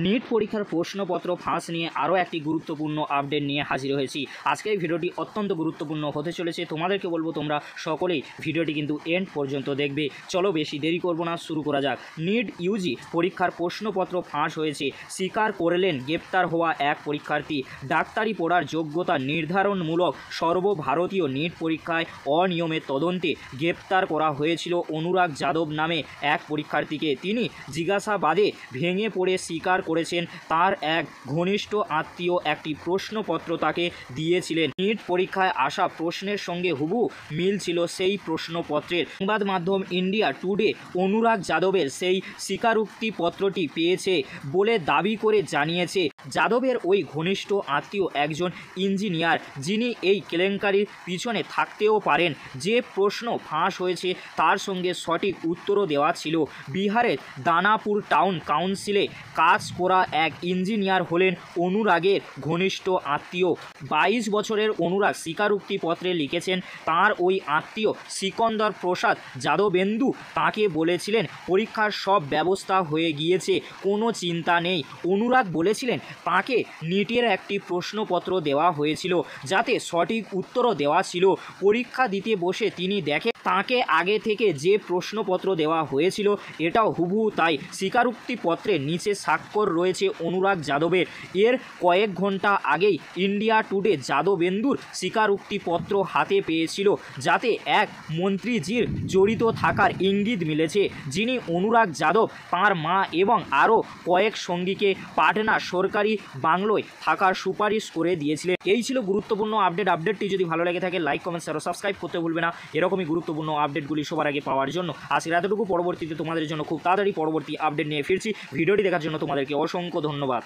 NEET পরীক্ষার প্রশ্নপত্র ফাঁস নিয়ে আরও একটি গুরুত্বপূর্ণ আপডেট নিয়ে হাজির হয়েছি। আজকের এই ভিডিওটি অত্যন্ত গুরুত্বপূর্ণ হতে চলেছে। তোমাদেরকে বলবো তোমরা সকলেই ভিডিওটি কিন্তু এন্ড পর্যন্ত দেখবে। চলো বেশি দেরি করব না, শুরু করা যাক। নিট ইউজি পরীক্ষার প্রশ্নপত্র ফাঁস হয়েছে, স্বীকার করলেন গ্রেপ্তার হওয়া এক পরীক্ষার্থী। ডাক্তারি পড়ার যোগ্যতা নির্ধারণমূলক সর্বভারতীয় নিট পরীক্ষায় অনিয়মের তদন্তে গ্রেপ্তার করা হয়েছিল অনুরাগ যাদব নামে এক পরীক্ষার্থীকে। তিনি জিজ্ঞাসাবাদে ভেঙে পড়ে স্বীকার করেছেন তার এক ঘনিষ্ঠ আত্মীয় একটি প্রশ্নপত্র তাকে দিয়েছিলেন। নিট পরীক্ষায় আসা প্রশ্নের সঙ্গে হুবহু মিল ছিল সেই প্রশ্নপত্রের। সংবাদ মাধ্যম ইন্ডিয়া টুডে অনুরাগ যাদবের সেই স্বীকারোক্তি পত্রটি পেয়েছে বলে দাবি করে জানিয়েছে। যাদবের ওই ঘনিষ্ঠ আত্মীয় একজন ইঞ্জিনিয়ার, যিনি এই কেলেঙ্কারির পিছনে থাকতেও পারেন। যে প্রশ্ন ফাঁস হয়েছে তার সঙ্গে সঠিক উত্তরও দেওয়া ছিল। বিহারের দানাপুর টাউন কাউন্সিলে কাজ করা এক ইঞ্জিনিয়ার হলেন অনুরাগের ঘনিষ্ঠ আত্মীয়। 22 বছরের অনুরাগ স্বীকারোক্তিপত্রে লিখেছেন তার ওই আত্মীয় সিকন্দর প্রসাদ যাদবেন্দু তাকে বলেছিলেন পরীক্ষার সব ব্যবস্থা হয়ে গিয়েছে, কোনো চিন্তা নেই। অনুরাগ বলেছিলেন তাকে নিটের একটি প্রশ্নপত্র দেওয়া হয়েছিল যাতে সঠিক উত্তরও দেওয়া ছিল। পরীক্ষা দিতে বসে তিনি দেখে তাকে আগে থেকে যে প্রশ্নপত্র দেওয়া হয়েছিল এটাও হুবহু তাই। স্বীকারোক্তিপত্রের নিচে স্বাক্ষর রয়েছে অনুরাগ যাদবের। এর কয়েক ঘন্টা আগেই ইন্ডিয়া টুডে যাদবেন্দুর স্বীকারোক্তিপত্র হাতে পেয়েছিল, যাতে এক মন্ত্রীজির জড়িত থাকার ইঙ্গিত মিলেছে, যিনি অনুরাগ যাদব, তাঁর মা এবং আরও কয়েক সঙ্গীকে পাটনা সরকারি বাংলোয় থাকার সুপারিশ করে দিয়েছিলেন। এই ছিল গুরুত্বপূর্ণ আপডেট। আপডেটটি যদি ভালো লেগে থাকে লাইক, কমেন্ট, শেয়ার ও সাবস্ক্রাইব করতে ভুলবে না। এরকমই গুরুত্বপূর্ণ আপডেটগুলি সবার আগে পাওয়ার জন্য আজকের এতটুকু। পরবর্তীতে তোমাদের জন্য খুব তাড়াতাড়ি পরবর্তী আপডেট নিয়ে ফিরছি। ভিডিওটি দেখার জন্য তোমাদেরকে অসংখ্য ধন্যবাদ।